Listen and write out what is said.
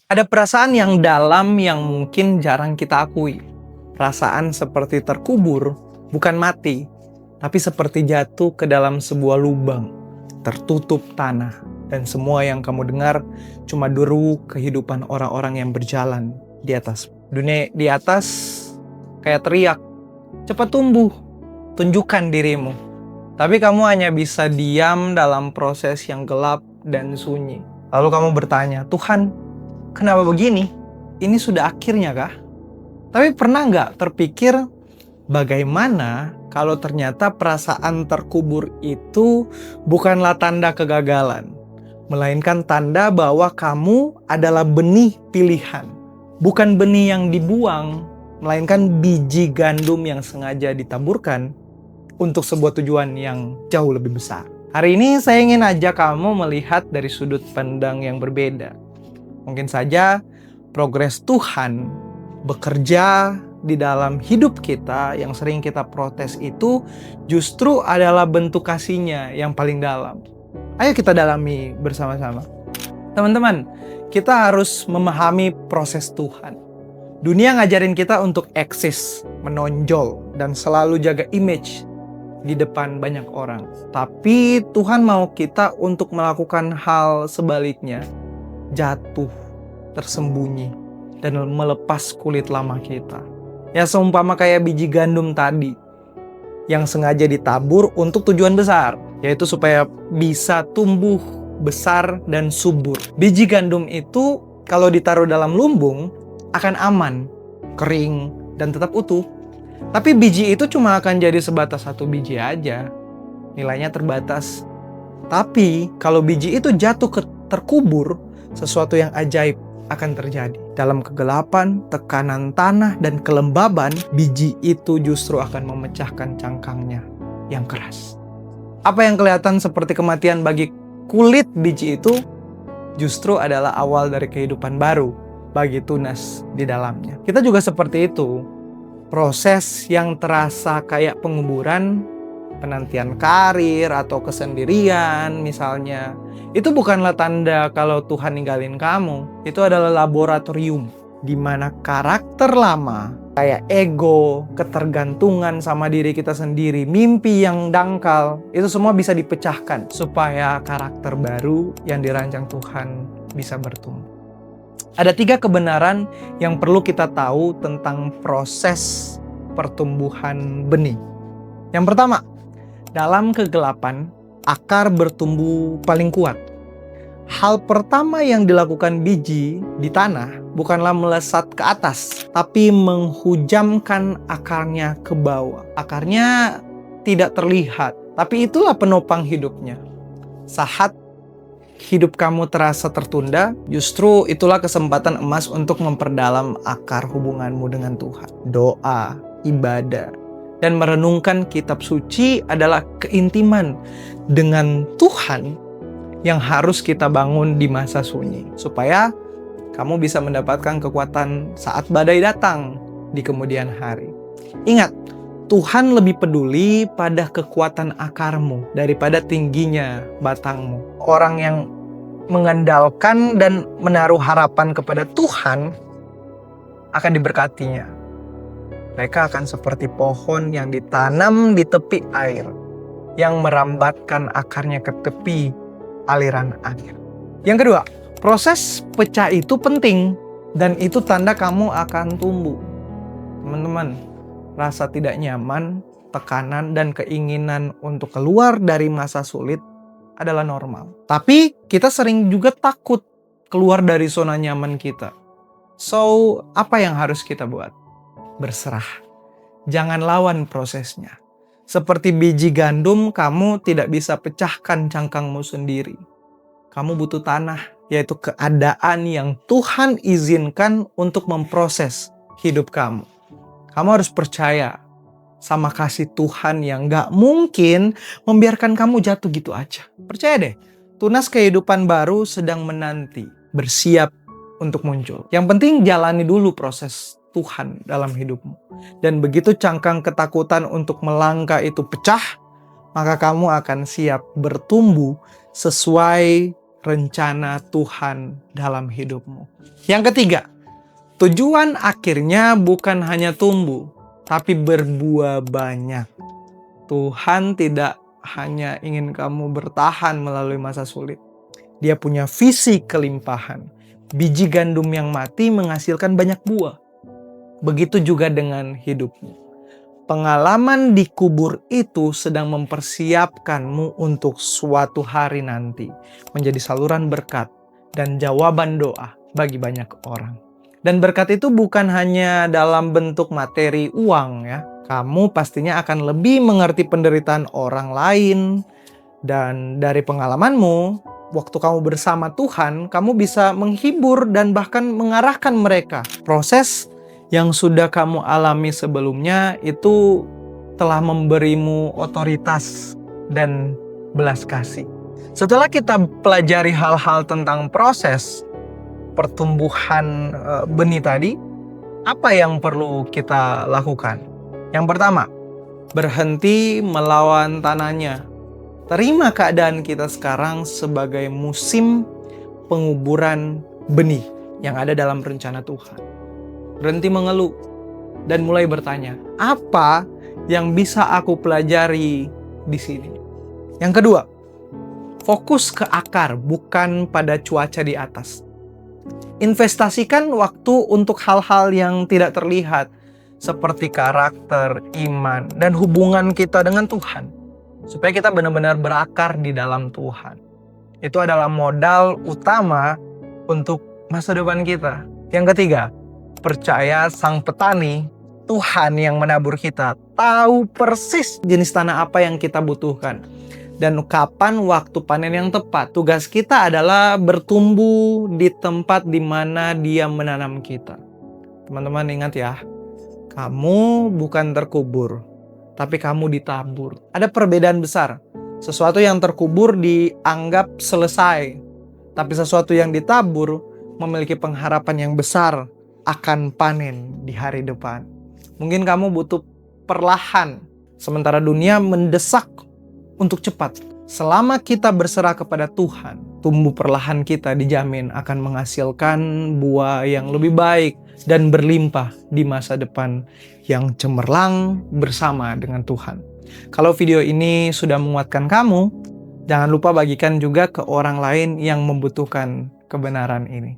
Ada perasaan yang dalam yang mungkin jarang kita akui. Perasaan seperti terkubur, bukan mati, tapi seperti jatuh ke dalam sebuah lubang, tertutup tanah. Dan semua yang kamu dengar cuma deru kehidupan orang-orang yang berjalan di atas. Dunia di atas kayak teriak, cepat tumbuh, tunjukkan dirimu. Tapi kamu hanya bisa diam dalam proses yang gelap dan sunyi. Lalu kamu bertanya, Tuhan, kenapa begini? Ini sudah akhirnya kah? Tapi pernah nggak terpikir bagaimana kalau ternyata perasaan terkubur itu bukanlah tanda kegagalan, melainkan tanda bahwa kamu adalah benih pilihan. Bukan benih yang dibuang, melainkan biji gandum yang sengaja ditaburkan untuk sebuah tujuan yang jauh lebih besar. Hari ini saya ingin ajak kamu melihat dari sudut pandang yang berbeda. Mungkin saja progres Tuhan bekerja di dalam hidup kita yang sering kita protes itu justru adalah bentuk kasihnya yang paling dalam. Ayo kita dalami bersama-sama. Teman-teman, kita harus memahami proses Tuhan. Dunia ngajarin kita untuk eksis, menonjol, dan selalu jaga image di depan banyak orang. Tapi Tuhan mau kita untuk melakukan hal sebaliknya. Jatuh, tersembunyi, dan melepas kulit lama kita. Ya seumpama kayak biji gandum tadi yang sengaja ditabur untuk tujuan besar, yaitu supaya bisa tumbuh besar dan subur. Biji gandum itu kalau ditaruh dalam lumbung akan aman, kering, dan tetap utuh. Tapi biji itu cuma akan jadi sebatas satu biji aja. Nilainya terbatas. Tapi kalau biji itu jatuh terkubur, sesuatu yang ajaib akan terjadi. Dalam kegelapan, tekanan tanah, dan kelembaban, biji itu justru akan memecahkan cangkangnya yang keras. Apa yang kelihatan seperti kematian bagi kulit biji itu justru adalah awal dari kehidupan baru bagi tunas di dalamnya. Kita juga seperti itu. Proses yang terasa kayak penguburan, penantian karir atau kesendirian misalnya, itu bukanlah tanda kalau Tuhan ninggalin kamu. Itu adalah laboratorium di mana karakter lama kayak ego, ketergantungan sama diri kita sendiri, mimpi yang dangkal, itu semua bisa dipecahkan supaya karakter baru yang dirancang Tuhan bisa bertumbuh. Ada 3 kebenaran yang perlu kita tahu tentang proses pertumbuhan benih. Yang pertama, dalam kegelapan, akar bertumbuh paling kuat. Hal pertama yang dilakukan biji di tanah bukanlah melesat ke atas, tapi menghujamkan akarnya ke bawah. Akarnya tidak terlihat, tapi itulah penopang hidupnya. Saat hidup kamu terasa tertunda, justru itulah kesempatan emas untuk memperdalam akar hubunganmu dengan Tuhan. Doa, ibadah, dan merenungkan kitab suci adalah keintiman dengan Tuhan yang harus kita bangun di masa sunyi. Supaya kamu bisa mendapatkan kekuatan saat badai datang di kemudian hari. Ingat, Tuhan lebih peduli pada kekuatan akarmu daripada tingginya batangmu. Orang yang mengandalkan dan menaruh harapan kepada Tuhan akan diberkatinya. Mereka akan seperti pohon yang ditanam di tepi air, yang merambatkan akarnya ke tepi aliran air. Yang kedua, proses pecah itu penting dan itu tanda kamu akan tumbuh. Teman-teman, rasa tidak nyaman, tekanan, dan keinginan untuk keluar dari masa sulit adalah normal. Tapi kita sering juga takut keluar dari zona nyaman kita. So, apa yang harus kita buat? Berserah. Jangan lawan prosesnya. Seperti biji gandum, kamu tidak bisa pecahkan cangkangmu sendiri. Kamu butuh tanah, yaitu keadaan yang Tuhan izinkan untuk memproses hidup kamu. Kamu harus percaya sama kasih Tuhan yang gak mungkin membiarkan kamu jatuh gitu aja. Percaya deh, tunas kehidupan baru sedang menanti, bersiap untuk muncul. Yang penting jalani dulu proses Tuhan dalam hidupmu. Dan begitu cangkang ketakutan untuk melangkah itu pecah, maka kamu akan siap bertumbuh sesuai rencana Tuhan dalam hidupmu. Yang ketiga, tujuan akhirnya bukan hanya tumbuh, tapi berbuah banyak. Tuhan tidak hanya ingin kamu bertahan melalui masa sulit. Dia punya visi kelimpahan. Biji gandum yang mati menghasilkan banyak buah. Begitu juga dengan hidupmu. Pengalaman di kubur itu sedang mempersiapkanmu untuk suatu hari nanti menjadi saluran berkat dan jawaban doa bagi banyak orang. Dan berkat itu bukan hanya dalam bentuk materi uang ya. Kamu pastinya akan lebih mengerti penderitaan orang lain. Dan dari pengalamanmu, waktu kamu bersama Tuhan, kamu bisa menghibur dan bahkan mengarahkan mereka. Proses yang sudah kamu alami sebelumnya itu telah memberimu otoritas dan belas kasih. Setelah kita pelajari hal-hal tentang proses pertumbuhan benih tadi, apa yang perlu kita lakukan? Yang pertama, berhenti melawan tanahnya. Terima keadaan kita sekarang sebagai musim penguburan benih yang ada dalam rencana Tuhan. Berhenti mengeluh dan mulai bertanya, apa yang bisa aku pelajari di sini? Yang kedua, fokus ke akar, bukan pada cuaca di atas. Investasikan waktu untuk hal-hal yang tidak terlihat, seperti karakter, iman, dan hubungan kita dengan Tuhan. Supaya kita benar-benar berakar di dalam Tuhan. Itu adalah modal utama untuk masa depan kita. Yang ketiga, percaya sang petani, Tuhan yang menabur kita, tahu persis jenis tanah apa yang kita butuhkan. Dan kapan waktu panen yang tepat. Tugas kita adalah bertumbuh di tempat di mana Dia menanam kita. Teman-teman ingat ya, kamu bukan terkubur, tapi kamu ditabur. Ada perbedaan besar. Sesuatu yang terkubur dianggap selesai, tapi sesuatu yang ditabur memiliki pengharapan yang besar akan panen di hari depan. Mungkin kamu butuh perlahan, sementara dunia mendesak untuk cepat. Selama kita berserah kepada Tuhan, tumbuh perlahan kita dijamin akan menghasilkan buah yang lebih baik dan berlimpah di masa depan yang cemerlang bersama dengan Tuhan. Kalau video ini sudah menguatkan kamu, jangan lupa bagikan juga ke orang lain yang membutuhkan kebenaran ini.